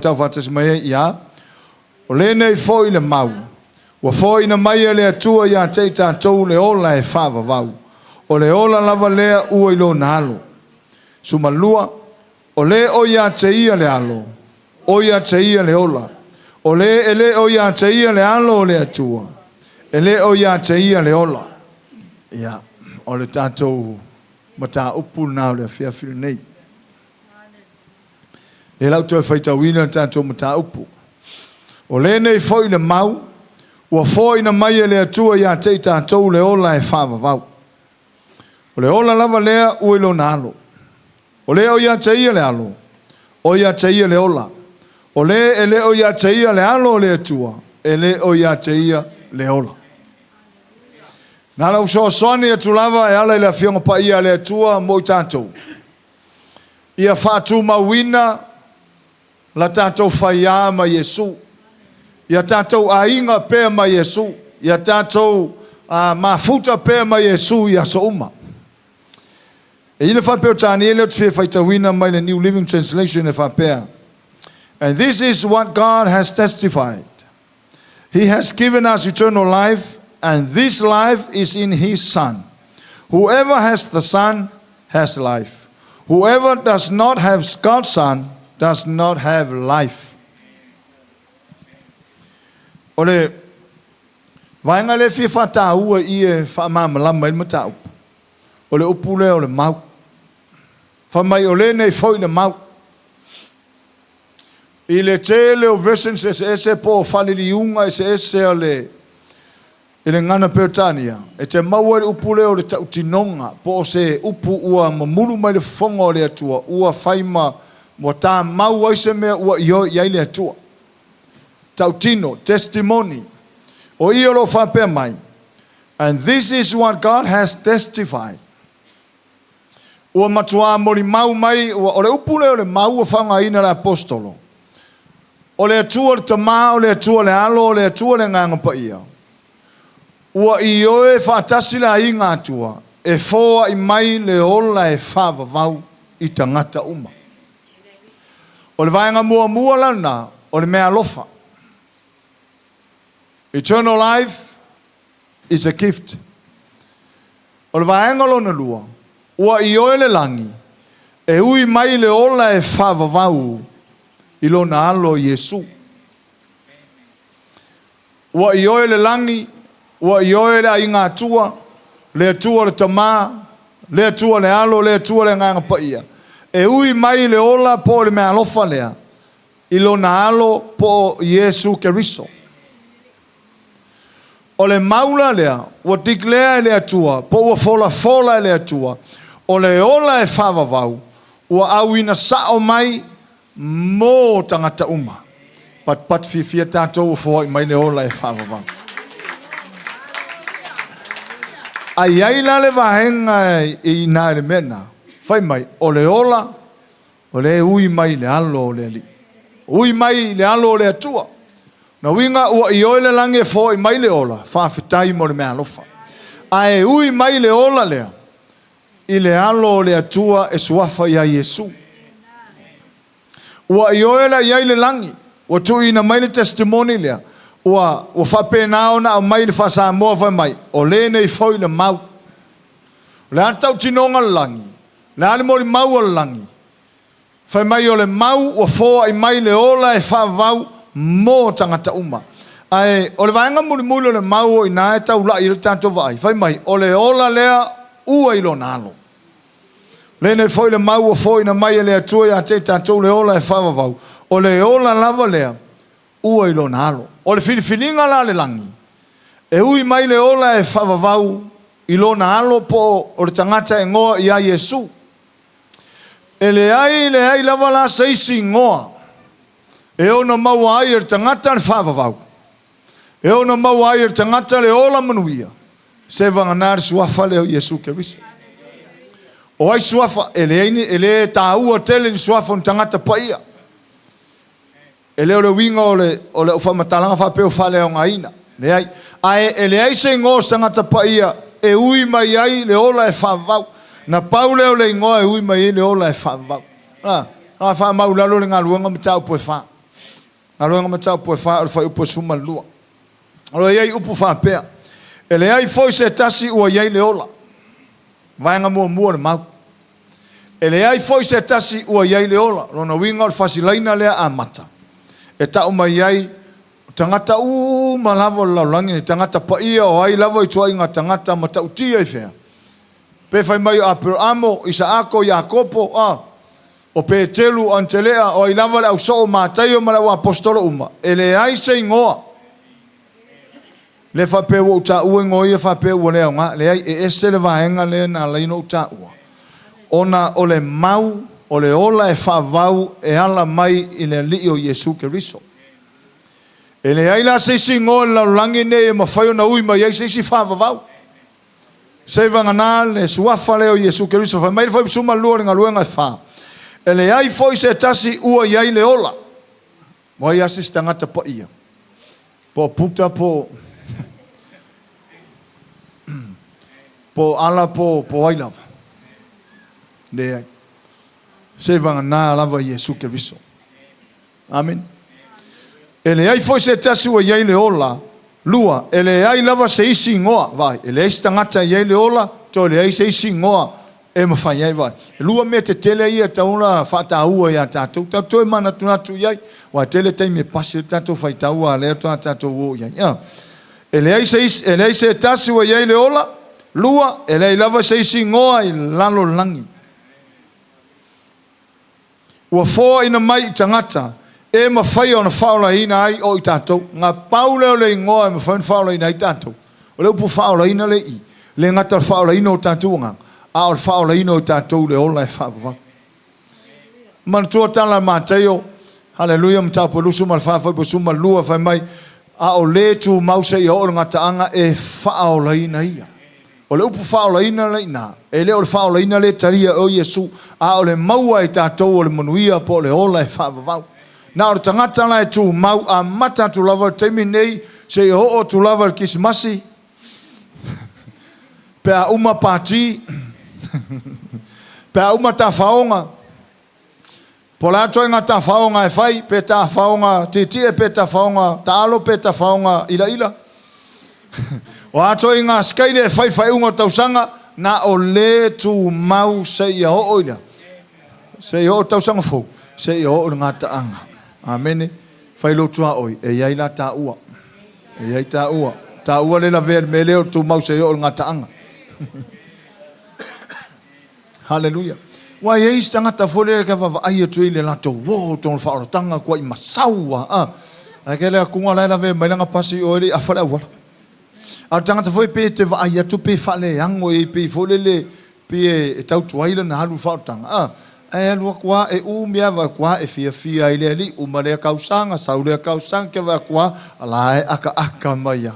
Tau fatas mai ia. O le nei foi le mau. Wa foi na mai le atua ia te tātou le ola e whawa vau. O le ola lava lea ua ilo nalo. Sumalua, o le o ia te ia le alo. O ia te ia le ola. O le ele o ia te ia le alo o le atua. Ele o ia te ia le ola. Ia, o le tātou mata upu nao le fia fili nei. Le lau toi whaita wina tātou mata upu. O le nei foi le mau, ua foi na mai le atua ia te tātou le ola e whawa vau. O le ola lava lea ua ilo nalo. O le o ia te ia le alo. O ia te ia le ola. O le ele o ia te ia le alo le atua. Ele o ia te ia le ola. Nala uso soani e tulava e ala ila fionga pa ia le atua mo tātou. Ia whātu mawina la tātou whaia ma Iesu. Ia tātou ainga pēr ma Iesu. Ia tātou mafuta pēr ma Iesu ia so uma. E ina whapeo tāni e leo te whaita wina mai le New Living Translation e whapea. And this is what God has testified. He has given us eternal life, and this life is in His Son. Whoever has the Son has life. Whoever does not have God's Son does not have life. Ole, vainga le fi whata ua i e whamaamalama i mata upu. Ole upu le ole mau. Whamai ole nei foi le mau. I le te leo versions ese po whaliliunga ese ole i le ngana peotania. E te maua le upu leo le tautinonga po se upu ua mamuru mai le fonga o le atua. Ua whaima mo tā mau aise mea ua iai le atua. Tautino, testimony. O ia lo whapea mai. And this is what God has testified. Ua matua mori mau mai, o le upu leo le mau ua whanga ina le apostolo. O le atua le tama, o le atua le alo, o le atua le nganga pa ia. Ua i oe whatasi la i ngā atua, e fōa i mai le ola e whawa vau i tangata uma. O le vaenga mua lana, o le mea lofa. Eternal life is a gift. O le vaenga lona lua, ua i oe le langi, e ui mai le ola e whawa vau i lona alo Iesu. Ua i oe le langi, ua i oe le ainga atua, le atua le tama, le atua le alo, le atua le nganga pa ia. E ui mai le ola po le mea lofa lea, i lona alo po Iesu Keriso. O le maula lea, ua tiklea le atua, po ua fola le atua, o le ola e whawa vau, ua awina sao mai mo tangata uma. Pat fia tātou ua mai le ola e whawa vau. Ai aila le vahenga i nā le mena, whai mai, o le ola, o le ui mai le alo o le ali. Ui mai le alo o le atua. Na winga ua i oile lange fo i mai le ola, whawhitai mo le mea lofa. Ai ui mai le ola lea, i le alo o le atua e suafa ia Iesu. Ua i oile i aile langi, ua tu ina mai le testimoni lea, ua whapena ona au mai le Samoa whai mai, o le nei foi le mau. Le atau tinonga le langi, le ale mori mau o le langi. Whai mai o le mau, ua fōa i mai le ola e whavau, mo tangata uma. Ai, o le vaenga muri o le mau o ina e tau lai i le tātou vai. Whai mai, o le ola lea ua ilo nalo. Le nei foi le mau o foi na mai e le atua ia te tātou le ola e whavavau. O le ola lava lea ua ilo nalo. O le filifilinga la le langi. E ui mai le ola e whavavau ilo nalo po o le tangata e ngoa ia Iesu. E le ai lava la seisi ngoa. E ona maua ai e tangata le whavavau. E ona maua ai e tangata le ola manuia. Se vanganare suafa leo Iesu Keriso. O ai suafa, ele tāua tele ni suafa ni tangata paia. Ele o le winga o le whamatalanga whapeo whale o ngaina. Le ai. Ai, ele ai se ngō tangata paia. E ui mai ai le ola e whavavau. Na paule o le ingoa e ui mai le ola e whavavau. Wha maulalo le ngā luanga mitau po e wha. Aloha matau po fa fa upo suma lua. Aloha yai upu fa pea. Ele ai foi se tasi ua yai le ola. Vai nga mua mua le mau. Ele ai foi se tasi ua yai le ola. Lona winga o fasilaina lea a mata. E tau mai yai tangata malavo laulangi ni tangata pa ia o ai lavo i tua inga tangata mata utia i fea. Pe fai mai a Abramo, Isaako, Iakopo, o Petelu, Antelea, o ai lava le au so o mātaio ma le o apostolo uma. Ele ai se ingoa. Le whape ua uta ua ingoa ia whape ua lea ngā. Le ai e ese le vahenga le na leino uta ua. Ona o le mau, o le ola e whavau e ala mai i le li o Iesu Keriso. Ele ai la se ingoa la langi ne e mawhaio na ui mai ai se whavau. Se vangana le suafa leo Iesu Keriso. Whai mai le whai suma lua ringa luenga e wha. Ele ai foi se tasi ua iai le ola. Wai asis tangata pa ia. Po puta po po ala po ailava. Le ai. Se vangana lava Iesu Keriso. Amen. Ele ai foi se tasi ua iai le ola. Lua, ele ai lava se isi ngoa, vai. Ele ai tangata iai le ola, to ele ai se isi ngoa. E mawhai ai vai. Lua me te tele ia tauna whataua ia tātou. Tātou e mana tunatu iai. Wa tele tei me pasi tātou whaitaua leo tātou o iai. Ele ai se tasi wa iai le ola. Lua, ele ai lava se isi ngoa i lalo langi. Ua fōa ina mai i tangata. E mawhai o na whaola ina ai o i tātou. Ngā pauleo le ingoa e mawhai whaola ina i tātou. O le upu whaola ina le i. Le ngata whaola ina o tātou ngā. A o whaola ino i tātou le ola e whaavavau. Manatua tala māteo, hallelujah, mtau polusu mal whaafai po suma lua whai mai, a o le tu mause i o ngata anga e whaola ina ia. O le upu whaola ina le ina, e le o le whaola ina le taria o Iesu, a o le maua i tātou o le manuia po le ola e whaavavau. Na o le tangata la e tu mau a mata tu lava teimi nei, se i o tu lava le kisimasi, pe a uma pāti, pe uma ta faonga pola to nga ta faonga e fai pe ta faonga titi e pe ta faonga talo pe ta faonga ila o ato nga skaile e fai unga tausanga na o le tu mau se ia o oila se o tausanga fo se o nga ta anga amen fai lo tua oi e ia ila ta ua e ia ta ua le la ver me le tu mau se o nga ta anga Hallelujah. Wa ye tangata fole ka va ai tu ile la to wo ton fa tanga ko i masaua akele ku ngala la ve mai nga pasi o ile afala wa a tangata foi pe te va ai tu pe fa le ango e pe fole le pe e tau tu ile na halu fa tanga e lu kwa e u mia va kwa e fia ile ali u mare kausanga saule kausanga ke va kwa ala aka mai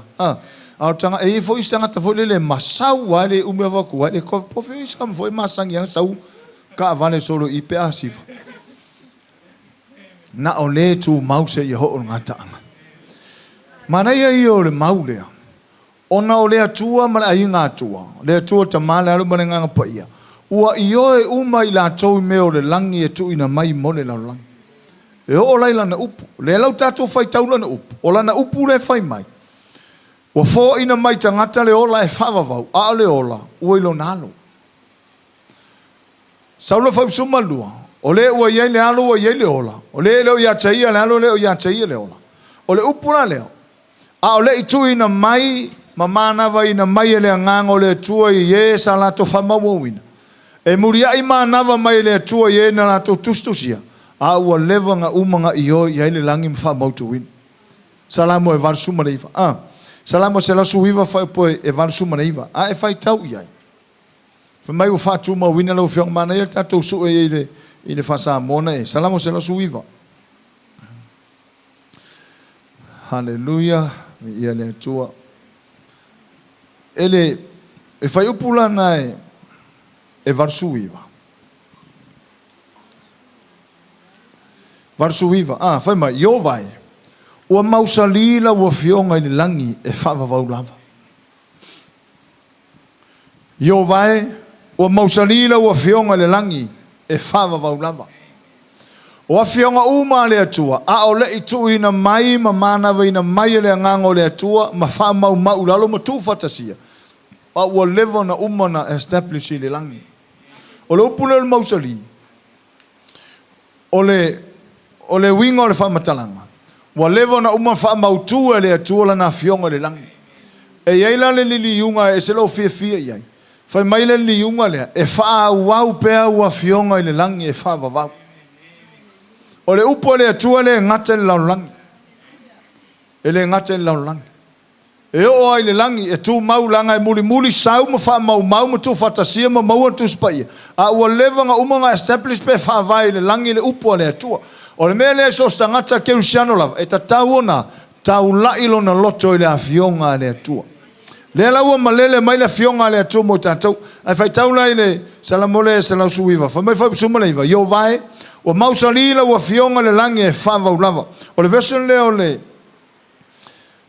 a tanga e foi tangata fole le masaua le u mia va kwa le ko po fi sam foi masang yang sau ka vale solo i pe asiva na o le tu mause i ho ngata anga mana ia i o le maulea ona o le atua ma ai ngatua le atua ta mala lu ma nga pa ia ua i o e uma i la tau me o le langi e tu ina mai mo le la lang e o laila na upu le lau tatu fai taula na upu o la na upu le fai mai ua fo ina mai tangata le ola e whavavau a le ola ua ilo nalo Saulo fai suma lua. O le ua iai le alo ua iai le ola. O le leo ia taia le alo leo ia taia le ola. O le upura leo. A o le itu ina mai, mamana va ina mai le ngango le tua i ye sa la to famau wina. E muria i manava mai le tua ye na la to tustusia. A ua leva nga umanga i o iai le langi mfamau tu wina. Salamo e var suma leiva. Salamo se la suiva fai poe e var suma leiva. A e fai tau iai. Mai o fatu ma wina lo fiong mana ia tatou su e ile fa Samoa e salamo se la suiva. Hallelujah, ia le tua. Ele e fai upula na e varsuiva. Varsuiva, fai mai yo vai. O mausalila o fionga i langi e fa va lava. Yo vai o mausalila o fionga le langi e fava va lava. O afionga uma le atua. A o le itu ina mai ma mana wa ina mai le ngango le atua. Ma wha mau mau lalo ma tu fatasia. A ua levo na uma na establish le langi. O le upule le mausali. O le winga o le wha matalanga. Ua levo na uma wha mautua le atua la na fionga le langi. E iaila le lili yunga e se lo fia fia iai. Whai mai le lili yunga lea. E wha wau pea ua fionga i le langi e wha wawau. O le upo le atua le ngata le laulangi. E le ngata le laulangi. E o ai le langi e tu mau langa e muli muli sau ma wha mau mau ma tu whatasia ma mau tu spaia. A ua lewa nga umanga establish pe wha vai le langi le upo le atua. O le mea le so sta ngata ke usiano lava. E ta tau ona tau lailo na loto i le afionga le atua. Le laua malele mai le fionga le atua mo tātou. Ai whai tau lai le salamole e salausuiva. Wha mai whai sumaleiva. Yo vai. O mausalila o fionga le langi e whawau lava. O le version le o le.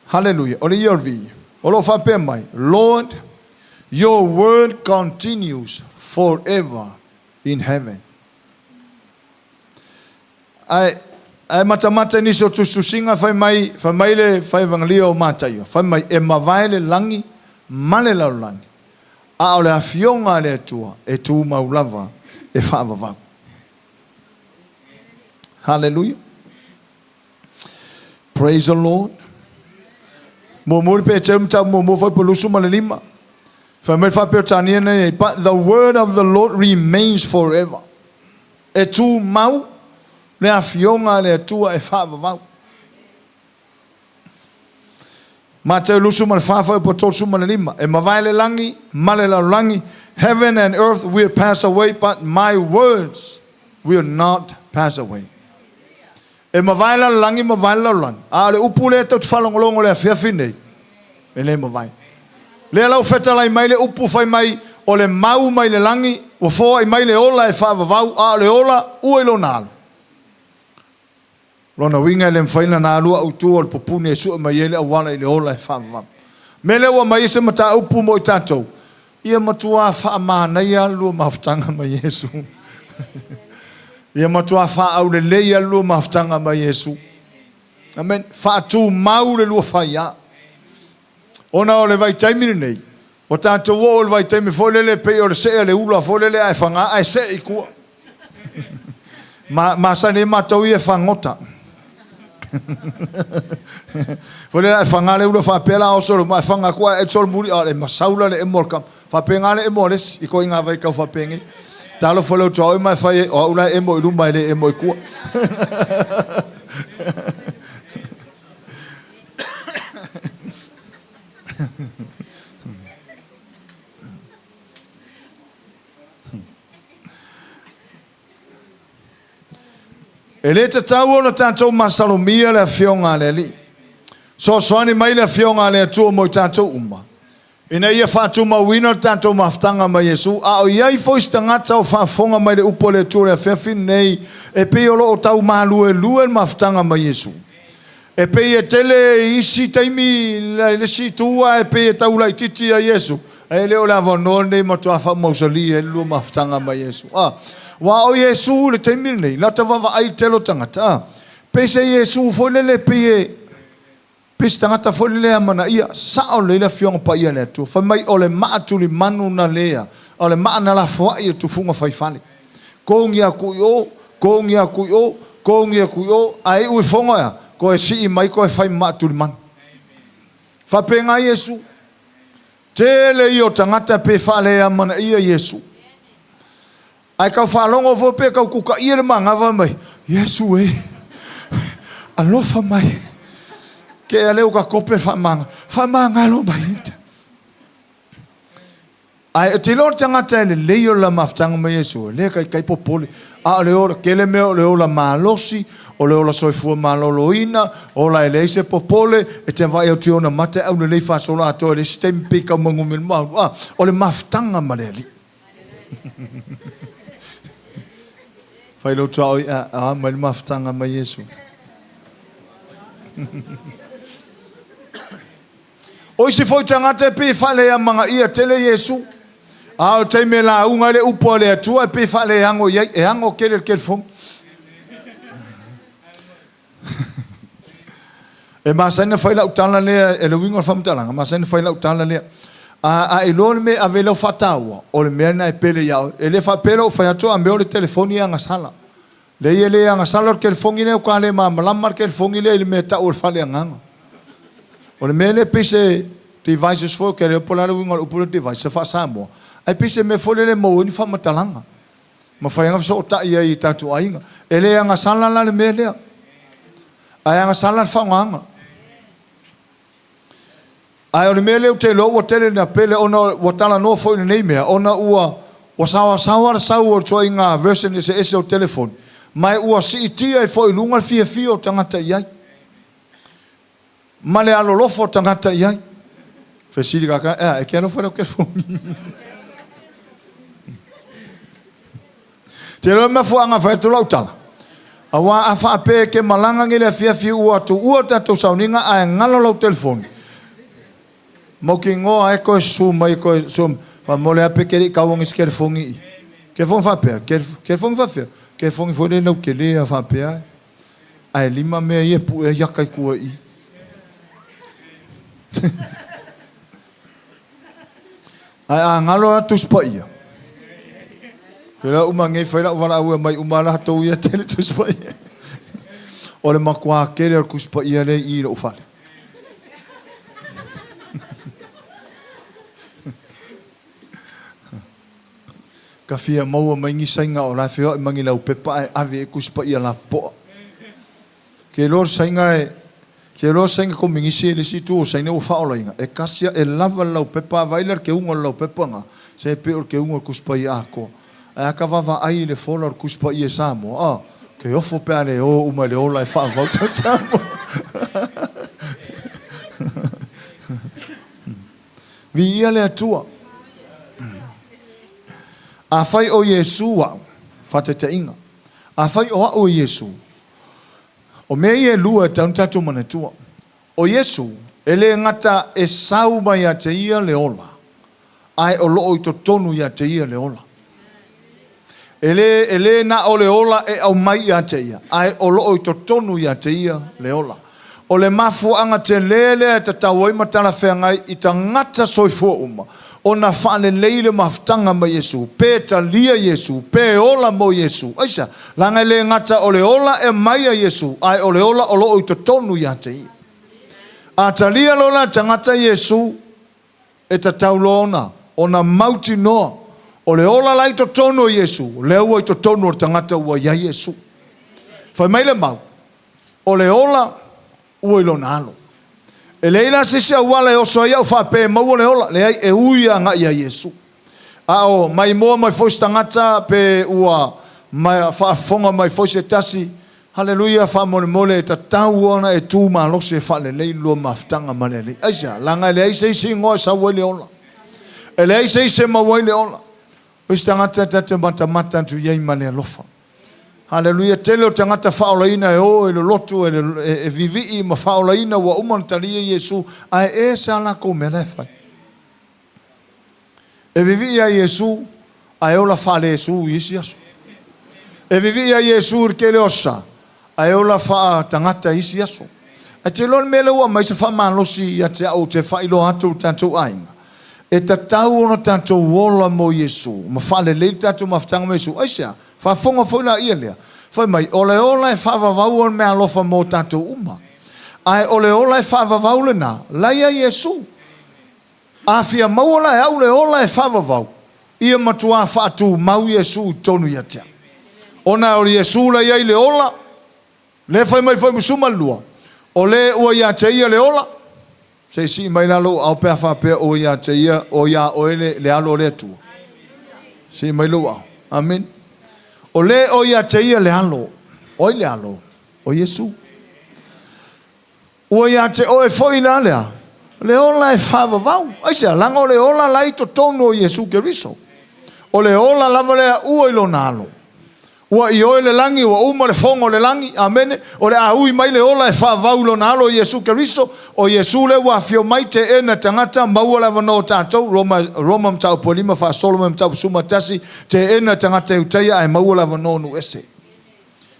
Hallelujah. O le iorvi. O lo whapea mai. Lord, your word continues forever in heaven. Ai mata ni so tususinga whai mai le whai vangalia o mātai. Whai mai e mawai le langi, male lau langi. A o le fionga le atua e tu maulava e whawawau. Hallelujah. Praise the Lord. Mo mo pe tem ta mo mo fa polusu malima. Fa me fa pe tania ne but the word of the Lord remains forever. E tu mau le afionga le tua e fa va. Ma te lusu mal fa fa po tosu malima. E ma vai le langi, male la langi. Heaven and earth will pass away, but my words will not pass away. E mawai la langi mawai la langi. A le upule tau whalongolongo le fiafine. E le mawai. Le lau feta lai mai le upu fai mai o le mau mai le langi. O fōa i mai le ola e whawawau. A le ola ua ilo nalo. Lona winga le mwhaina nā lua utua o le popune e sua mai ele awala i le ola e whawawau. Mele ua mai se mata upu mo i tātou. Ia matua whaamana ia lua mafutanga mai Iesu. Ia matua wha au le leia lua mafutanga mai Iesu. Amen. Wha tu mau le lua whaia. Ona o le vai taimini nei. O tātou o le vai taimini fōlele pe o le sea le ula fōlele ai whanga ai se i kua. Ma sane matau ia whangota. Fōlele ai whanga le ula whapela o soro. Ma whanga kua e tol muri o le masaula le emolkam. Whapenga le emoles. Iko inga vai kau whapengi. Talo follow to all my fire or ula emo lumba le emo ku. Ele te tau ona tātou masalomia le fionga le li. So swani mai le fionga le tu mo tātou uma. Ina ia whātu mawina tātou mafutanga mai Iesu. A o iai fōis tangata o whāfonga mai le upo le tūre a whewhi nei. E pei o o tau mālue luen mafutanga mai Iesu. E pei e tele isi taimi le si tua e pei e tau lai titi a Iesu. E leo la wanoa nei matua wha mausali e lua mafutanga mai Iesu. Wa o Iesu le taimi nei. Lata wawa ai telo tangata. Pei se Iesu fōlele pei e. Pis tangata foli lea mana ia sao leila fionga pa ia lea tu. Whai mai o le maa tuli manu na lea. O le maa na la fua ia tu funga whai whane. Kōngi a kui o, kōngi a kui o, kōngi a kui o. Ai ui whonga ia. Ko e si i mai ko e whai maa tuli manu. Whapenga Iesu. Tele i o tangata pe whalea mana ia Iesu. Ai kau whalongo fo pe kau kuka ia le manga mai. Iesu e. Alofa mai. Ke aleu ka kope whamanga lo mai. Ai te lor tangata ele leo la mafutanga mai Iesu. Le kai popoli. A le ora ke le meo le ora malosi. O le ora soifua maloloina. O la ele se popole. E te vai au te ona mate au le leifa sola ato. Le si te mpika mangumil mau. O le mafutanga maleli. Fai lo tau mai le mafutanga mai Iesu. O se foi tangata pe fale a manga ia tele Iesu. A o te me la unga le upo le atua pe fale hango ye e hango kele fong. E masaina whaila utala lea, e le wingo whamtalanga, masaina whaila utala lea. A ilone me a velo whataua, o le mea na e pele iau. E le whapela o whaiatua a meo le telefoni a ngasala. Le ia le a ngasala o ke le fongi lea, o ka le mamalama ke le fongi lea, le mea tau o le whale a nganga. O le mea le pise devices fo, ke le opolare wingo le upule device, sa Samoa. Ai pise me fole le mo ni whamatalanga. Ma whaianga so o ta ia i tatu ainga. E le a ngasala la le mea lea. Ai a ngasala le whanganga. Ai o le mele o te lo o tele na pele ona o tala no foi nei mea ona ua o sawa o toi nga version ese o telefone mai ua si tia e foi lunga fia o tangata iai male alo lofo tangata iai fesili kaka e ke no foi o ke fongi te lo me fu anga fa tu lautala awa afa pe ke malanga ngile fia ua tu sauninga a ngalo lo telefone Moki ngoa e koe suma i koe suma. Fa mole ape kere kawong is kere fongi. Ke fongi whapea. Ke fongi whapea. Ke fongi fwere nau ke lea whapea. Ai lima mea i e pu e yakai kua i. Ai a ngalo atu spa ia. Pera uma ngei whaira uwara ua mai umara hatou ia tele tu spa ia. Ore makua kere ar kuspa ia le i ro ufale. Ka fia maua mai ngisainga o la feo i mangi lau pepa e ave e kuspa ia la poa. Ke lor sainga ko mingisi e le situ o saina o whaolainga. E kasia e lava lau pepa vailar ke unga lau pepa nga. Se pe or ke unga kuspa ia ako. E aka wawa ai le fola or kuspa ia Samoa. Ke ofo pea le o uma le ola e wha vauta Samoa. Vi ia le atua. A fai o Iesu wau, whatete inga. A fai o Iesu. O mea e lua e tauntato manatua. O Iesu, ele ngata e sau mai a te ia le ola. Ai o loo i to tonu i a te ia le ola. Ele na o le ola e au mai a te ia. Ai o loo i to tonu i a te ia le ola. O le mafu anga te lele e te tau ima tala whengai i ta ngata soifua uma. O na whane leile mafutanga ma Iesu. Pe ta lia Iesu. Pe ola mo Iesu. Aisa, langa le ngata o le ola e mai a Iesu. Ai o le ola o loo i to tonu i a te ia. A ta lia lola ta ngata Iesu e ta tau loona. O na mauti noa. O le ola lai to tonu Iesu. Le ua i to tonu o ta ngata ua ia Iesu. Fai mai le mau. O le ola ua ilo nalo. E leila sisi a wala e oso ia ufa pe maua le ola. Le ai e uia nga ia Iesu. Ao mai moa mai fosi tangata pe ua mai whaafonga mai fosi e tasi. Haleluia wha mole e ta tau ona e tū maa losi e whale lei lua mafutanga male lei. Aisa, langa le aise isi ngoa sa wai le ola. E le aise isi ma wai le ola. Fosi tangata tate mata tu iei male alofa. Haleluia, tele o tangata whaolaina e o e lo lotu e vivi ma whaolaina wa umantaria Iesu ai e sa lako me lefai. E vivi a Iesu ai ola whale Iesu isi asu. E vivi a Iesu ke le osa ai ola wha tangata isi asu. A te lon mele ua mai se whamalosi a te au te whailo atu tantou ainga. E ta tau ono tantou wola mo Iesu. Ma whale leil tantou mafutanga mo Iesu. Aisia, whafonga whaila ia lea. Whai mai, ole ola e whavavau on mea lofa mo tātou uma. Ai ole ola e whavavau le nā. Laia Iesu. A fia mauola e au le ola e whavavau. Ia matua whaatu mau Iesu tonu ia tea. Ona o Iesu la iai le ola. Le whai mai whai musuma lua. O le ua ia te ia le ola. Se si mai lalo au pea whapea o ia te ia o ia oele le alo le atua. Si mai lua. Amen. O le o ia te ia le alo. O le alo. O Iesu. O ia te o e foi la lea. Le ola e whavavau. Aisia, langa o le ola lai to tonu o Iesu ke riso. O le ola lava lea ua ilo nalo. Ua i oe le langi, ua uma le fongo le langi. Amene. O le ahui mai le ola e whavavau ilo nalo o Iesu ke riso. O Iesu le ua fio mai te ena tangata. Maua lava no tātou. Roma mtau polima wha Solomon mtau suma tasi. Te ena tangata utaia ai maua lava no nu ese.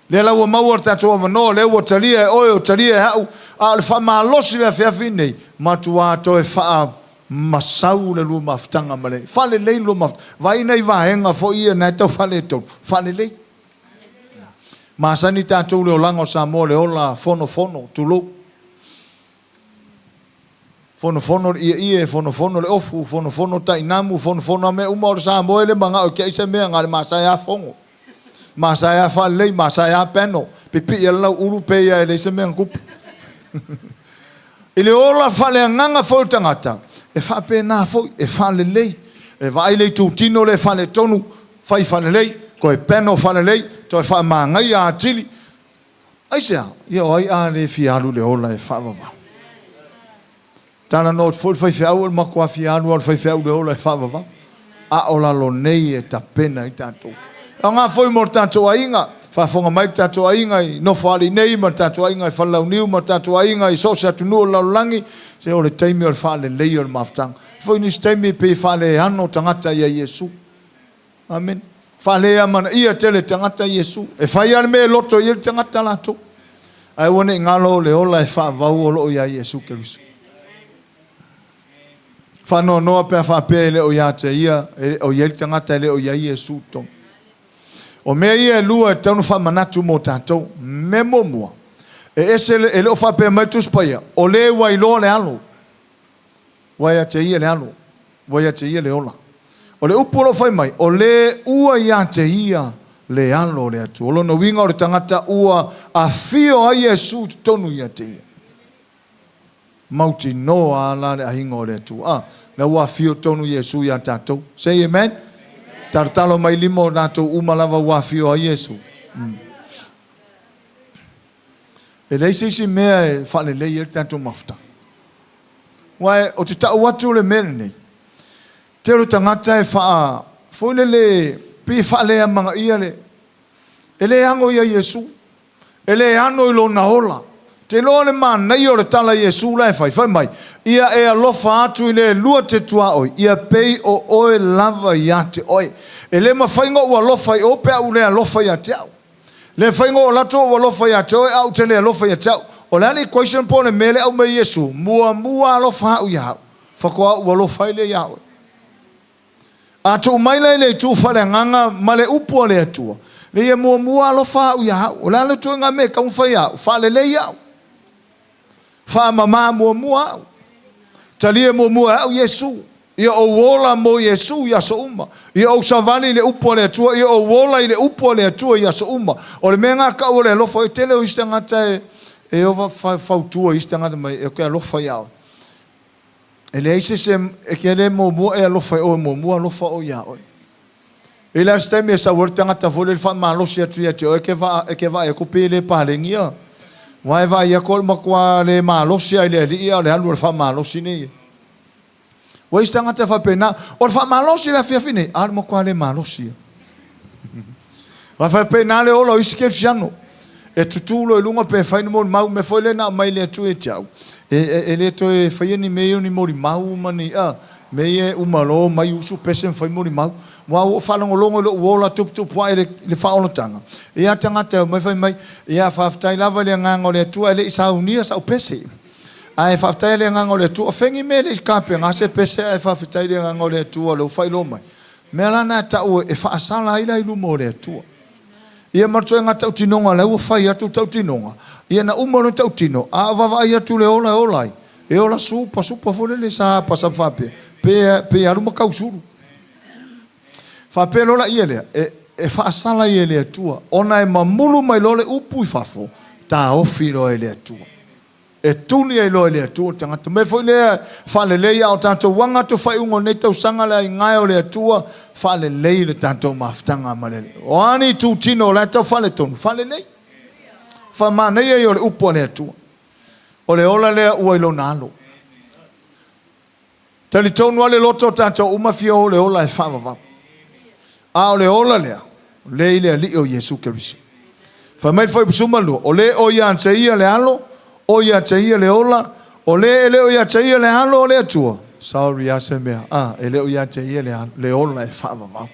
Le la ua maua tatou mano le ua talia e oe o talia e hau a le wha malosi le whiawhi nei matua to e wha masau le lua mafutanga male whale lei lua mafutanga vai nei vahenga fo ia nei tau whale tau whale lei masani tatou le olango Samoa le ola fono tulo fono ia fono le ofu fono tainamu fono me uma o Samoa le manga o kia isa mea ngale masaya fongo masaya whalei, masaya peno. Pipi ia lau uru peia e leise mea kupu. Ile ola whale nganga fo tangata. E whape nā fo, e whale lei. E vai lei tu tino le whale tonu. Whai whale lei, ko e peno whale lei. To e wha mangai a tili. Aisea, ia oi a le fialu le ola e whawawa. Tana no fo fai fiau, ma kua fialu al fai fiau le ola e whawawa. A ola lo nei e ta pena i tātou. A ngā foi mo tātou ainga, whafonga mai tātou ainga i no whaari nei, ma tātou ainga i whalau niu, ma tātou ainga i sosa tunu o laulangi, se o le taimi o le whaale lei o le maftanga. Foi nis taimi pe whaale ano tangata ia Iesu. Amen. Whaale amana ia tele tangata Iesu. E whai ane me loto ia tangata lato. Ai wane i ngalo le ola e wha vau o lo ia Iesu Kerisu. Whano noa pia whapea le o ia te ia, o ia tangata le o ia Iesu tong. O mea ia lua e taunu wha manatu mo tātou, me momua. E ese e leo whapea mai tuspaia, o le wailo le alo. Wai a te ia le alo, wai a te ia le ola. O le upolo whai mai, o le ua ia te ia le alo le atu. O lono winga o le tangata ua a fio a Iesu tonu ia te ia. Mauti noa la le ahinga o le atu. Na ua fio tonu Iesu ia tātou. Say amen. Tartalo mai limo nato umalava wafio a Iesu. E leise isi mea e whale lei e tanto mafta. Wai o te tau watu le mele nei. Te ro tangata e wha foile le pi whale a manga ia le. E le ango ia Iesu. E le ano i lo na hola. Te lo le man nei o le tala Iesu la e whai mai. Ia e alofa atu i le lua te tua oi. Ia pei o oe lava ia te oi. E le mawhaingo ua alofa i ope au le alofa ia te au. Le whaingo o lato ua alofa ia te oi au te le alofa ia te au. O le ani question po le mele au me Iesu. Mua alofa au ia au. Whakoa ua alofa i le ia oi. A tu maila i le tu whale nganga ma le upua le atua. Le ia mua alofa au ia au. O le alo tu ngā me kaun whai au. Whale le ia au. Wha mama mua au. Talia mua au Iesu. Ia o wola mo Iesu ia so uma. Ia o savani le upo le atua. Ia o wola i le upo le atua ia so uma. O le mea ngā kau le alofa i tele o istangata e ova fautua istangata mai e kia alofa i au. E le eise se e kia le mua e alofa i o mua alofa o ia oi. E le astemi e sa wori tangata fole le wha malosi atu ia te o e ke va e kupi le palengia. Wai va ia kol makua le malosi ai le ia le halu le wha malosi nei. Wa istangata fa pena o fa malosi la fia fine ar mo kwa le malosi wa fa pena le olo iske fiano e tutulo e lunga pe fa ni mo mau me foi le na mai le tu e tau e le to e fa ni me ni mo mau mani me e umalo mai usu pesen fa mo mau wa o fa longo lo wola tup wa le fa ono tanga e atangata mai fa mai e fa tai lava le ngango le tu le sa unia sa pese ai whaftai le ngango le tua. Whengi me le kape ngase pese ai whaftai le ngango le tua le whai lo mai. Mea lana tau e whaasala ila ilu mo le tua. Ia marto e ngā tau tinonga le ua whai atu tau tinonga. Ia na umano tau tino. A wawai atu le ola olai. E ola supa fule le sa pasa whape. Pe aruma kausuru. Whape lola ia lea. E whaasala ia le tua. Ona e mamulu mai lo le upu i whafo. Ta ofi lo e le tua. E tuni ai loe lea tua tangata. Me foi lea whale lei au tātou wanga tu whai ungo nei tau sanga lea i ngai o lea tua whale lei le tātou maftanga amalele. O ani tu tino lea tau whale tonu. Whale lei. Wha nei ai o le upo lea tua. O le ola lea ua ilo nalo. Tali tonu ale loto tātou umawhia o le ola e whawawau. A o le ola lea. Lei lea li o Iesu Kerisu. Wha mai whai pusumalu. O le o ia ante ia le alo. O ia te ia le ola, o le ele o ia te ia le halo o le atua. Sorry, ase mea. Ele o ia te ia le ola e whaamamau.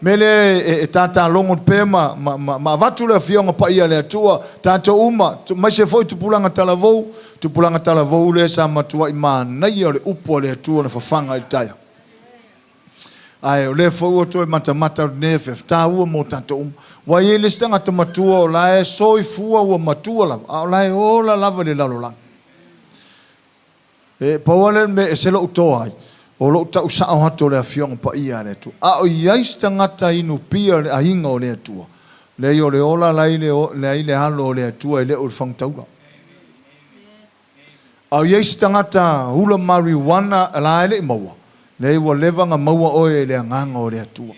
Mele e tata longo pe ma vatu le fionga pa ia le tua tata uma mai se foi tu pulanga talavou le sa matua ima nei o le upo le tua na fafanga i taia ai o le foi o to mata ne fe ta u mo tata wa ye le stanga to matua o la e soi fua o matua la o la e o la lava le lalola e pa wale me se lo to ai o lo ta usa o hato le afionga pa ia le tu a o iais tangata inu pia le ahinga o le tua le o le ola lai le halo o le tua i le o whangtaura a o iais tangata hula marijuana la ele maua le o levanga maua oe le anganga o le tua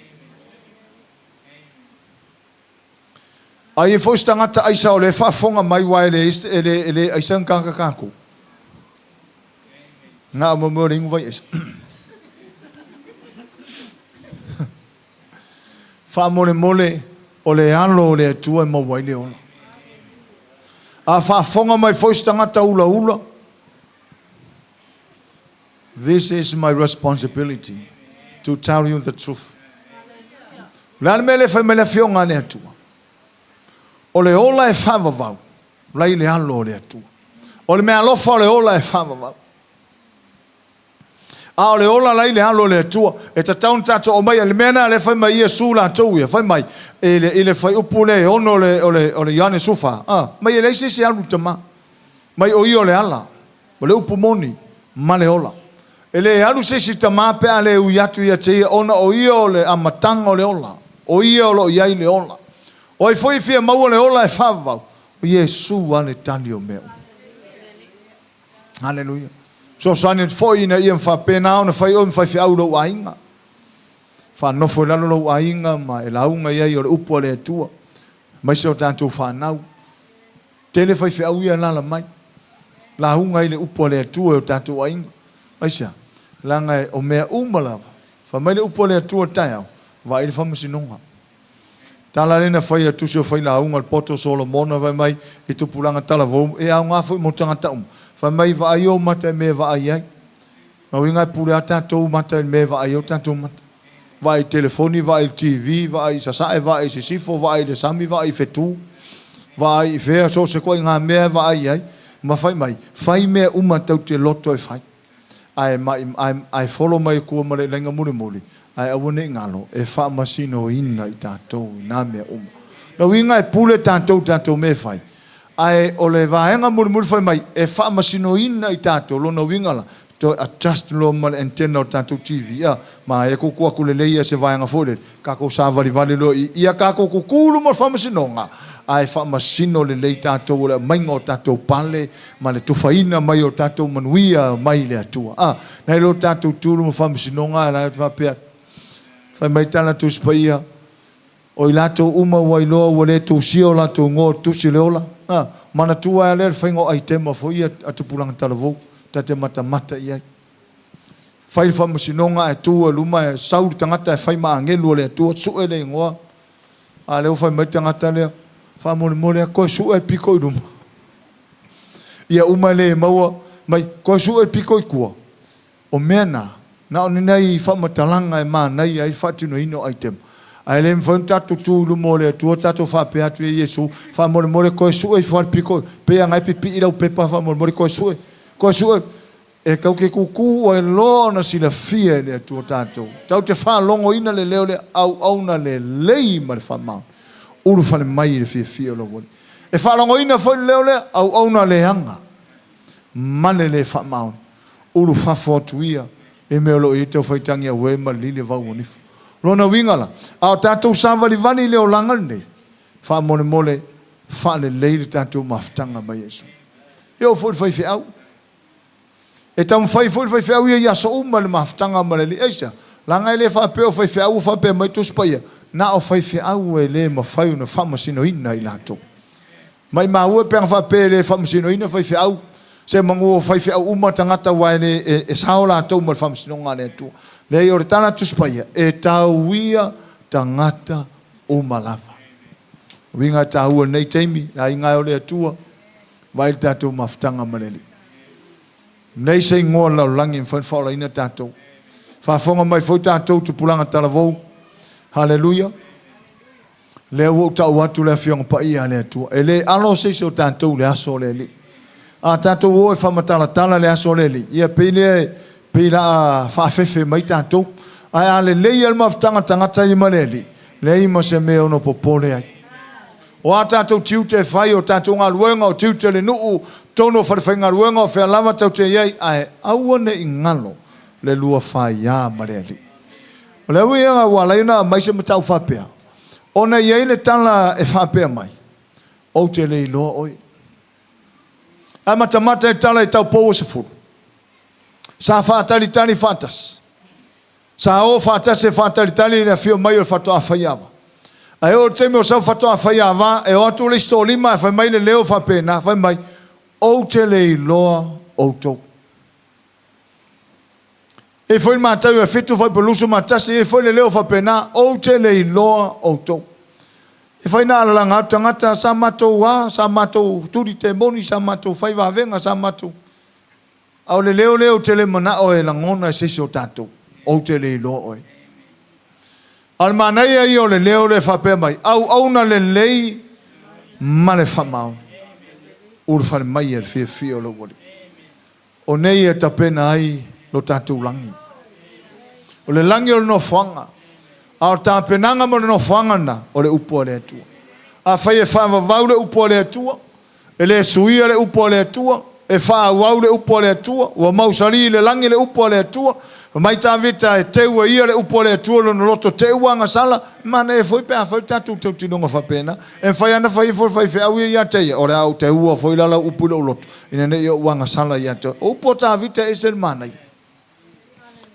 a i fos tangata aisa o le whafonga mai wai le aisa nkanga kako nga mo mo ringu vai esa fa mole o le alo le tua mo wai le ola a fa fonga mai foi tangata ula this is my responsibility to tell you the truth la mele fa mele fionga le tua o le ola e fa vau lai le alo le tua o le me alofa le ola e fa vau a o le ola lai le halo le tua e ta taun tato o mai le mena le fai mai Iesu la tau ia fai mai ele fai upu le ono o le yane sufa mai le se alu tama mai o io le ala o le upu moni ma le ola ele alu se tama pe ale u yatu ia te ona o io le amatanga o le ola o io lo iai le ola o i foi fia mau le ola e fava o Iesu ane tani o meu hallelujah. So sane foi na ia fa pena ona fai on fai fiau lo ainga. Fa no foi lalo lo ainga ma e launga ia o upo le tua. Mai so tanto fa nau. Tele fai fiau ia la mai. Launga ile upo le tua o tanto ainga. Mai sa langa o mea umala. Fa mai le upo le tua tai. Va ile fa masinonga. Tala lena fai tu so fai launga poto Solomon vai mai e tu pulanga tala vo e a nga foi mo tanga taum. Fa mai va ayo mata me va ai. Ma winga pule ata to mata me va ayo tanto mata. Vai telefoni, vai TV, vai sasa, vai sifo, vai de sami, vai fetu. Vai fe so se ko nga me va ai. Ma fai mai. Fai me uma tau te loto e fai. I follow mai ko male lenga muli. Ai awone ngalo e fa masino ina i tatou na me na winga e pule tatou me fai ai o le vaenga murmur fai mai e fa masino ina i tatou lo no winga la to adjust lo mal antenna tatou TV ma e ko ku le leia se vaenga fole ka ko sa vali lo ia ka ko kulu mo fa masino nga ai fa masino le le tatou le maingo tatou pale ma le tufaina mai o tatou manuia mai le atua na lo tatou tulu mo fa masino nga la fa pe fai mai tana tu spaia o i lato uma wailoa wale tu sio lato ngo tu sileola mana tua le fai ngo ai tema foi atu pulang talavou tate mata ia fai fa masinonga e tu luma e saur tangata e fai ma angelu le tu su ele ngo a le fai mai tangata le fa mo ko su e piko i luma ia uma le maua mai ko su e piko i kua o mena na o nei fa matalanga e ma nei ai fatino ino item ai le mfon tatu tu lu mole tu tatu fa pe atu Iesu fa mole ko su e fa piko pe ngai pipi ila pe pa fa mole ko su e ka ke kuku o lo na sila fie le tu tatu tau te fa longo ina le leo le au na le lei ma fa ma uru fa le mai le fie lo wole e fa longo ina fa leo le au na le hanga mane le fa ma uru fa fotuia e me lo ito foi tangia we ma lile va unif lona wingala a tatou savali vani le olangal ne fa mole fa le leile tatou maftanga mai Iesu eu foi au e tam foi au ia so uma le maftanga ma le Esa langa le fa pe foi au fa pe mai tu spaia na o foi au e le ma fai una fama sino ina i lato mai ma u pe fa pe le fama sino ina foi au se mangu fai fe uma tangata waile e saola to mal fam sinonga le tu le yo tana tu spaia e tauia tangata uma lava winga tau nei temi la inga ole tu vai tatu maftanga maleli nei se ngola langi fa ina tatu fa fonga mai foi tatu tu pulanga talavou Hallelujah. Le wo ta watu le fiong pa ia le tu. Ele alo se so tanto le aso le li. A tanto wo fa matala tala le aso le li. Ia pila fa fefe mai tanto. Ai ale le ia mafutanga tangata i maleli. Le ima se me ono popole ai. O a tātou tiute whai o tātou ngā ruenga o tiute le nuu tono whai ngā ruenga o whea lama tau te iei ai auane i ngalo le lua whai ia mareali. O le ui anga walaina mai se matau whapea. O na iei le tala e whapea mai. O te le iloa oi. A matamata e tala e tau pou se furu. Sa whaatari tani whaatas. Sa o whaatas e whaatari tani le whio mai o whatoa whaiawa. Ai o te me o sau whatoa whaiawa, e o atu le sto lima, e whai mai le leo whapena, whai mai, o te le iloa o tau. E whai mātau e whitu whai pelusu mātasi, e whai le leo whapena, o te le iloa o tau. E whai nā alanga tangata, sa mātou wā, sa mātou turi te moni, sa mātou whai wāwenga, sa mātou. Au le leo te le mana o e langona e sisi o tātou, o te le iloa oi. Al manai ai o le leo le whapea mai. Au na le lei ma le whamau. Uru whare mai e le o lo wari. O nei e tapena ai lo tātou langi. O le langi o le no whanga. A o tāpenanga mo le no whanga na o le upo le atua. A whai e whawavau le upo le atua. E le suia le upo le atua. E whawau le upo le atua. Ua mausari le langi le upo le atua. Mai tā vita e teua ia le upo le atua no loto teua nga sala. Mana e foi pēa foi tātou tau tinonga whapena. E whai ana whai whiau ia teia. Ore au teua foi lala upu le uloto. Ina ne ia uanga sala ia te. Upo tā vita e se manai.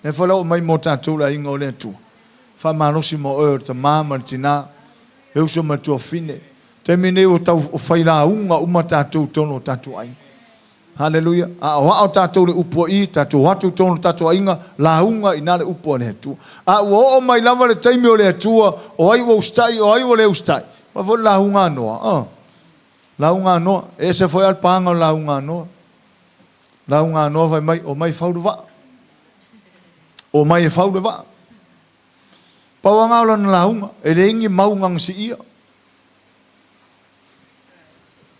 Ne whalau mai mo tātou la inga o le atua. Wha marosi mo eo ta māma tina. Le uso matua fine. Te mine o tau whai la unga uma tātou tono tātou ainga. Hallelujah. A o tātou le upo I, tātou hatu tono tātou ainga, la unga ina le upo le atua. A o mai lava le taimi o le atua, o ai o ustai, o ai o le ustai. Ma fo la unga noa. La unga noa. E se foi al panga o la unga noa. La unga noa vai mai, o mai faudu va. O mai e faudu va. Pawanga ola na la unga, e le ingi maungang si ia.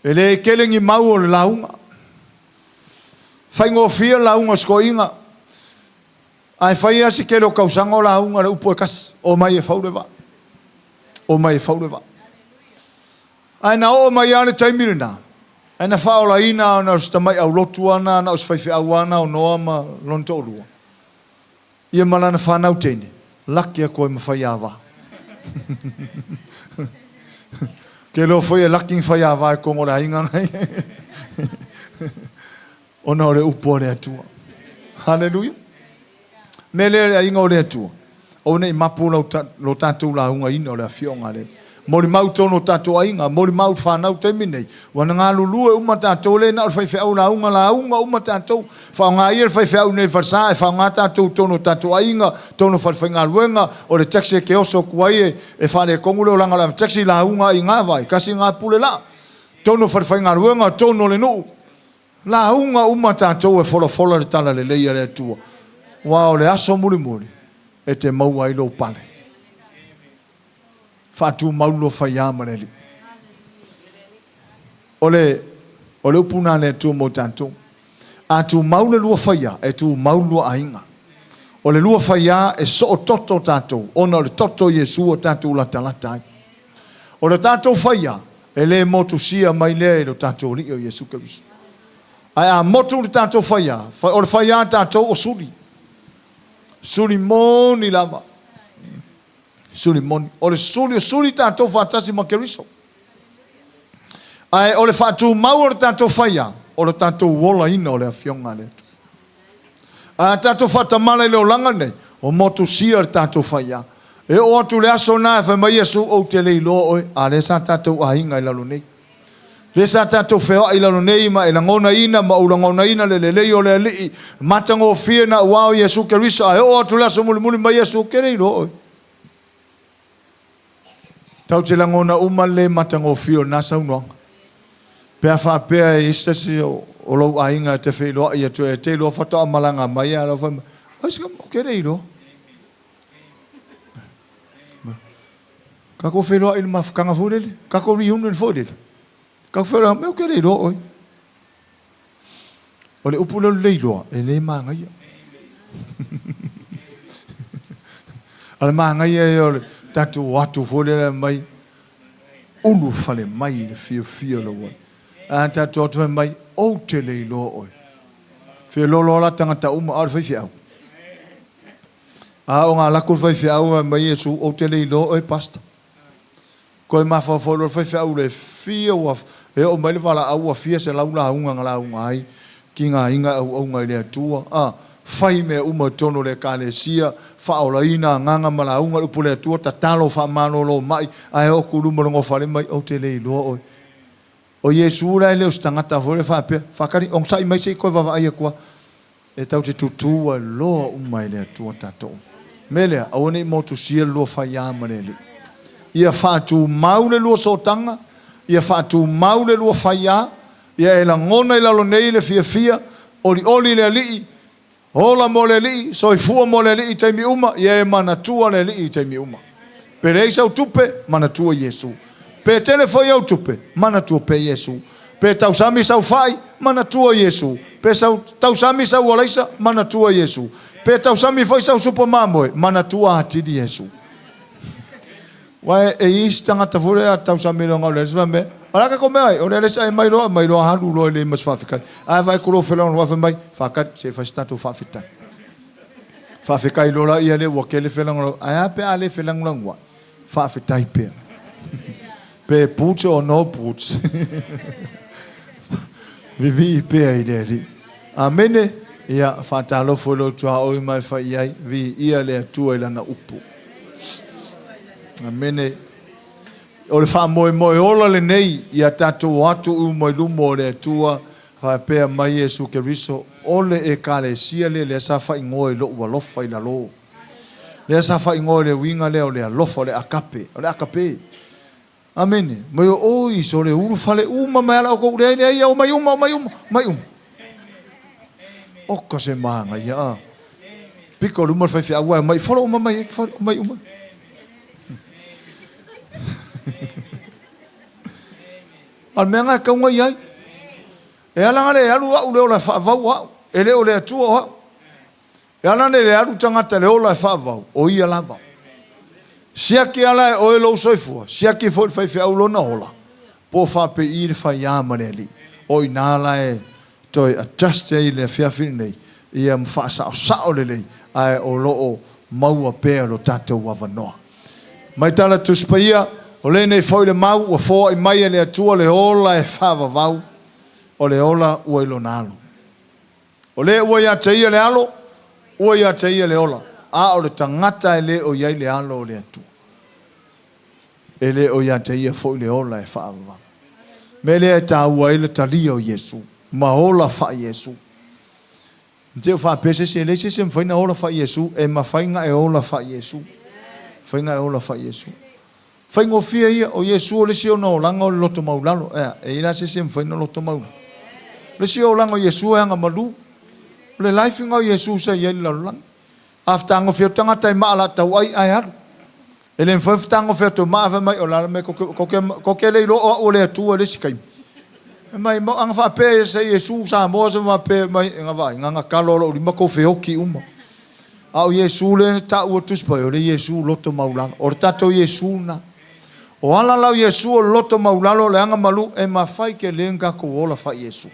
E le kelengi mau o le la unga. Fai ngofia la unga skoinga. Ai fai asi ke lo kausanga la unga le upo e kas. O mai e faude va. O mai e faude va. Ai na o mai ane taimiri na. Ai na faola ina na ustamai au lotuana na usfaifi awana o noa ma lonto olua. Ia malana whanau tene. Laki a koe mawhai awa. Ke lo foi e laki mawhai awa e kongo la inga nai. Ona o le upo le atua. Hallelujah. Me le inga o le atua. O nei mapu lo tātou la unga ina o le awhionga le. Mori mau tono tātou ainga. Mori mau whanau temi nei. Wana ngā lulua uma tātou le na o whai whiau la unga uma tātou. Whao ngā ia whai whiau nei wharsa e whao ngā tātou tono tātou ainga. Tono whai ngā ruenga. O le taxi ke oso kuai e whane kongule o langa la taxi la unga i ngā vai. Kasi ngā pule la. Tono whai ngā ruenga tono le nuu. La unga uma tātou e whola le tala le leia le atua. Wao le aso muri e te maua ilo pale. Whātu maulo whai amareli. O le upuna le atua mo tātou. A tu maule lua whaia e tu maulua ainga. O le lua whaia e so o toto tātou. Ona o le toto Iesu o tātou la talatai. O le tātou whaia e le motu sia mai le e lo tātou li o Iesu Keriso. Ai a motu le tātou whaia. O le whaia tātou o suri. Suri moni lava. Suri moni. O le suri tātou whatasi ma Keriso. Ai o le whātu mau o le tātou whaia. O le tātou wola ina o le awhionga le. A tātou whatamala i leo langa nei. O motu sia le tātou whaia. E o atu le aso nā e whai mai Iesu o te lei loa oi. A le sa tātou ahinga i lalo nei. Le sa tātou whea i lalo nei ma e langona ina ma u langona ina le lei o le alii. Matango fia na uao Iesu Keriso. A o atu le aso muli mai Iesu ke lei loa oi. Tau te langona uma le matango fia nasa unoanga. Pea whapea e isasi o lau ainga te wheloa i atu e te loa whatoa malanga mai a lau whai. Ai sika mo ke rei loa. Kako whelo il mafukanga furele. Kako riunen furele. Kako whelo meu ke leilo oi. O le upula leiloa. E le maanga ia. Ale maanga ia e o le tatu watu furele mai. Ulu fale mai le fia lo oi. A tatu atu mai o te leilo oi. Fia lolo la tangata uma au fai fiau. A o ngā lako fai fiau mai Iesu o te leilo oi pasta. Koe mawhawholo fai fiau le fia wa e o mai le wala au a fia se laula unga ngala unga ai ki ngā inga au unga i le atua. Fai me uma tono le kālesia whaola ina nganga mala unga upu le atua ta talo wha manolo mai ai o kurumaro ngofare mai o te leilo oi. O Iesu rai leo stangata vore whapea. Whakari, ong sai mai sei koe wawa aia kua. E tau te tutua loa umai lea tua tatou. Melea, awane i motu sia loa whai amarele. Ia whātu maule loa sotanga. Ia whātu maule loa whai a. Ia e la ngona i lalo nei le fia. Oli le lii. Hola mo le lii. Soifua mo le lii taimi uma. Ia e manatua le lii taimi uma. Pereisa utupe, manatua Iesu. Pe tele foi au tupe, mana tua pe Iesu. Pe tau sami sau fai, mana tua Iesu. Pe tau sami sau olaisa, mana tua Iesu. Pe tau sami foi sau supo mamoe, mana tua atidi Iesu. Wae e istanga tafure a tau sami longa ole svame. Ora ka come ai, ora lesa mai lo haru lo le mas fafikai. Ai vai kulo felon wa mai, fakat se fa statu fafita. Fafikai lo la ia le wa kele felon ai pe ale felon longwa. Fafitai pe. Pe putz o no putz. Vivi pe ai deri. Amene ia fatalo folo tua oi mai fai ai vi ia le tua ila na upu. Amene. O le fa moi ola le nei ia tatu watu u moi lumo le tua fa pe mai Iesu Keriso ole e kale sia le sa fa ngoi lo wa lo fa ila lo. Le sa fa ngoi le winga le o le lofa le Agape. O le Agape. Amen. Mai oi so le uru fale uma mai la ko le ai o mai uma. O ko se manga ia. Piko lu mo fa fi agua mai folo uma mai uma. Al menga ka ngoi ai. E ala ngale alu u le ola fa va e le ole tu o. E ala le alu tangata le ola fa va o ia lava. Sia ki ala o lo soifua, sia ki fo fai au lo na ola. Po fa pe ir fa ya maneli. O inala e toi adjust e le fia nei. Ia mfa sa o le ai o lo o mau pe lo tato wa vanoa. Mai tala tu spaia o le nei foi le mau o fo i mai le atua le ola e fa va vau. O le ola o lo nalo. O le o ya taia le alo, o ya taia le ola. A o le tangata ele o iai le alo o le atu. Ele o ia te ia fo le ola e whaava. Mele e ta ua ele talia o Iesu. Ma ola wha Iesu. Te o wha pese se le se se mwhaina ola wha Iesu. E ma whainga e ola wha Iesu. Whainga e ola wha Iesu. Whaingo fia ia o Iesu o le si o no langa o le loto maulalo. E ira se se mwhaina loto maula. Le si o langa o Iesu e anga malu. Le laifinga o Iesu sa iai lalanga. After ngo fio tanga tai mala tau ai haru. Ele mfa tango fio to ma mai o la me ko ke le lo o le tu le sikai. Mai mo anga fa pe se Iesu sa mo se ma pe mai nga vai nga kalo lo ma ko fio ki uma. A o Iesu le ta o tu spa o le Iesu loto maulan. O tato Iesu na. O ala la Iesu loto maulalo le anga malu e ma fai ke lenga ko ola fa Iesu.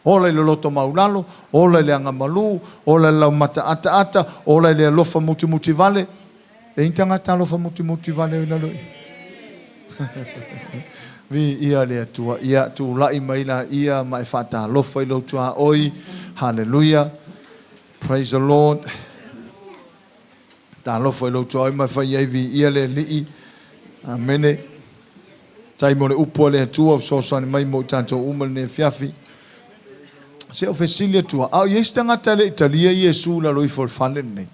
Ola le loto maulalo, ola le anga malu, ola le mata ata, ola le lofa muti vale. E intanga ta lofa muti vale la loi. Vi ia le tua, ia tu lai mai la ia mai fata lofa i lo tua oi. Hallelujah. Praise the Lord. Ta lofa i lo tua oi mai fai ai vi ia le li. Amene. Tai mo le upo le tua so sani mai mo tanto umal ne fiafi. Se ofesilia tua au yestanga tale Italia Iesu la loi for falen nei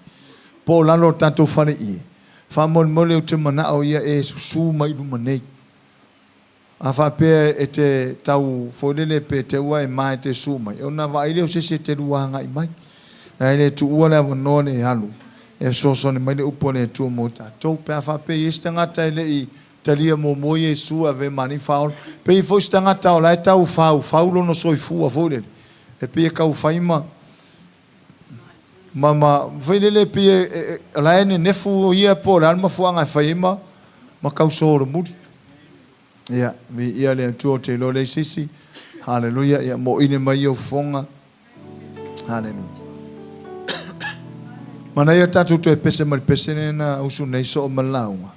po la lo tanto fane I fa mon mole o te mana o ia e su mai lu manei a fa pe e te tau folele pe te ua e mai te su mai o na vai le o se te luanga I mai ai le tu ua la no ne halu E so so ni mai le upo le tu mo tatou pe fa pe istanga tai le I talia mo Iesu ave mani faul pe I fo istanga tau la tau faulo no soifu a fo le e pe ka u faima mama vele pe la ene nefu ia por alma fuanga faima ma kausoro muri ya mi ia le tu te lo le sisi hallelujah ya mo ine mai o fonga hallelujah mana ia tatu tu e pese mal pese na usu nei so malaunga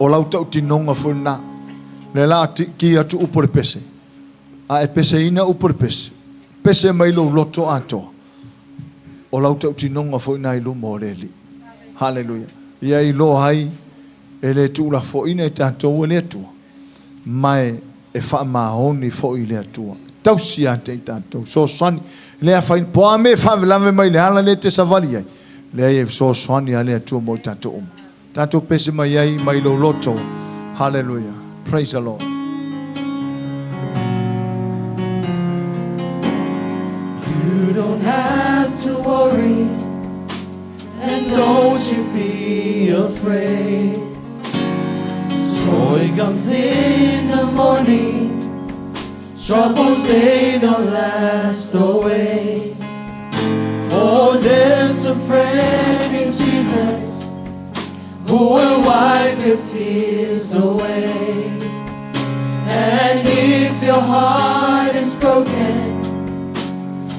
o lau tau tinonga funa le la ki atu upor pese a e pese ina upor pese mai lo loto ato o lau tau tinonga funa I lo moreli hallelujah ia I lo hai ele tu la fo ina tatou ele tu mai e fa mahoni fo ile tu tau sia te tatou so sani le a fain po me fa la me mai le ala le te savali ai le e so sani ale tu mo tatou pese mai ai mai lo loto hallelujah praise the Lord. You don't have to worry and don't you be afraid. Joy comes in the morning, troubles they don't last always. For there's a friend in Jesus who will wipe your tears away. And if your heart is broken,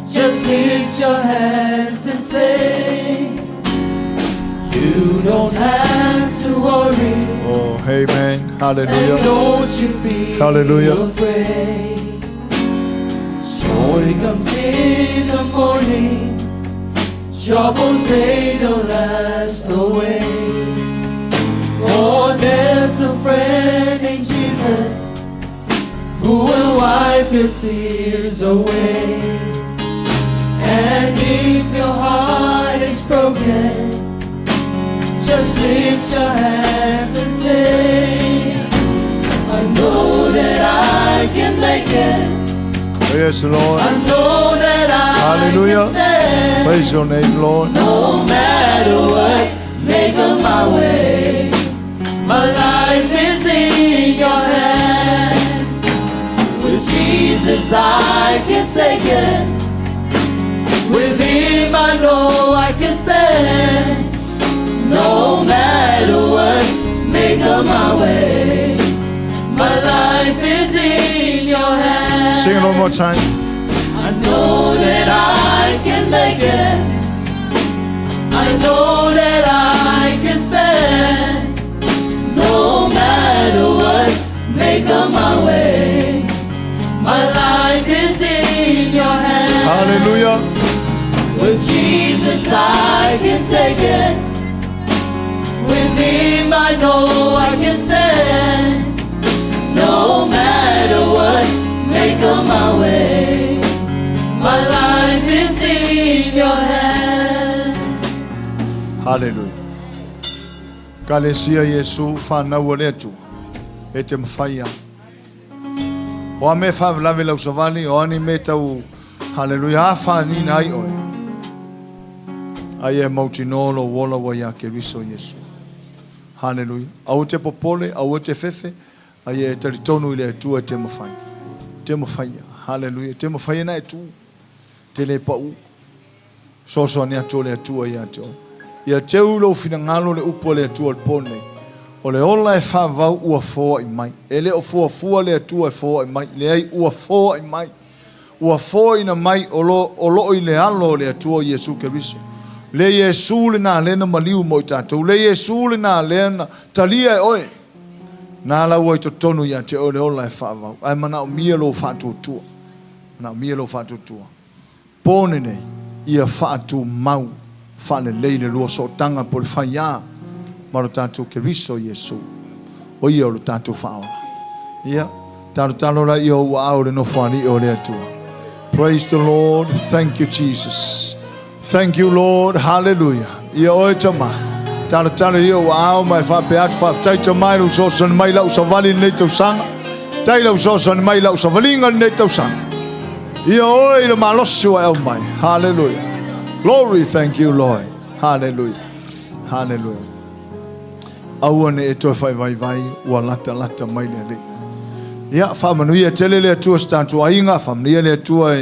just lift your hands and say, you don't have to worry. Oh, amen. Hallelujah. And don't you be Hallelujah. afraid. Joy comes in the morning, troubles they don't last always. For there's a friend in Jesus who will wipe your tears away. And if your heart is broken, just lift your hands and say, I know that I can make it. Yes, Lord. I know that I Hallelujah. can stand. Praise your name, Lord. No matter what, make up my way. My life is in your hands. With Jesus I can take it. With Him I know I can stand. No matter what, make up my way. My life is in your hands. Sing it one more time. I know that I can make it. I know that I can stand. No matter what, make up my way. My life is in your hands. Hallelujah. With Jesus I can take it. With Him I know I can stand. No matter what, make up my way. My life is in your hands. Hallelujah. Kalesia Iesu whanau o letu e te mwhaia. O a me whawelawe lau savali, o ani me tau hallelujah, a whanina ai oe. Ai e mauti nolo wola wa ya ke riso Iesu. Hallelujah. Au te popole, au te fefe, ai e taritonu ile tua te mwhai. Te mwhaia. Hallelujah. Te mwhaia na e tu. Te le pau. Soso ni ato le atua i ato. Ia te ulo finangalo le upo le atua le pone. O le ola e whavau ua fōa i mai. E le o fua le atua e fōa i mai. Le ai ua fōa i mai. Ua fōa ina mai o lo i le alo le atua Iesu Keriso. Le Iesu le na lena maliu mo i tātou. Le Iesu le na lena talia e oe. Nā lau ai to tonu ia te o le ola e whavau. Ai mana o mia lo whātua tua. Mana o mia lo whātua tua. Pōne nei, ia whātu mau. Whāne leile lua so tanga po le whaia. Maro tātou Keriso Iesu. O ia o le tātou whaola. Ia, tātou talora ia o au le no whani o le atua. Praise the Lord. Thank you, Jesus. Thank you, Lord. Hallelujah. Ia oe tama. Tātou tātou ia o au mai whape atu whaftai ta mai lau sosan mai lau savali nei tau sanga. Tai lau sosan mai lau savalinga nei tau sanga. Ia oe le malosu au mai. Hallelujah. Glory, thank you, Lord. Hallelujah. Hallelujah. Awane e toi vai ua lata mai le. Ia whamanuia tele le atua stantu ainga, whamanuia le atua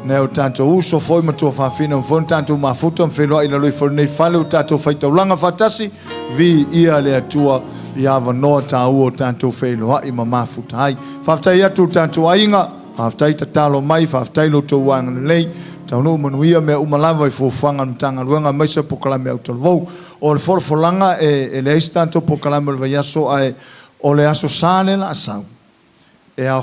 ne o tanto uso foi ma tua whawhina mfon tanto mafuta mwhenua ila lui for nei whale o tato whaitaulanga whatasi vi ia le atua ia wanoa ta ua tanto whenua i ma mafuta hai. Whaftai atu tanto ainga, whaftai tatalo mai, whaftai lo tau wanga lei, taunu manuia me umalawa i fuwhanga mtanga luenga maisa pokalame au talvou. O le forfolanga e le eis tanto pokalame le vaiaso ai o le aso sale la asau. E a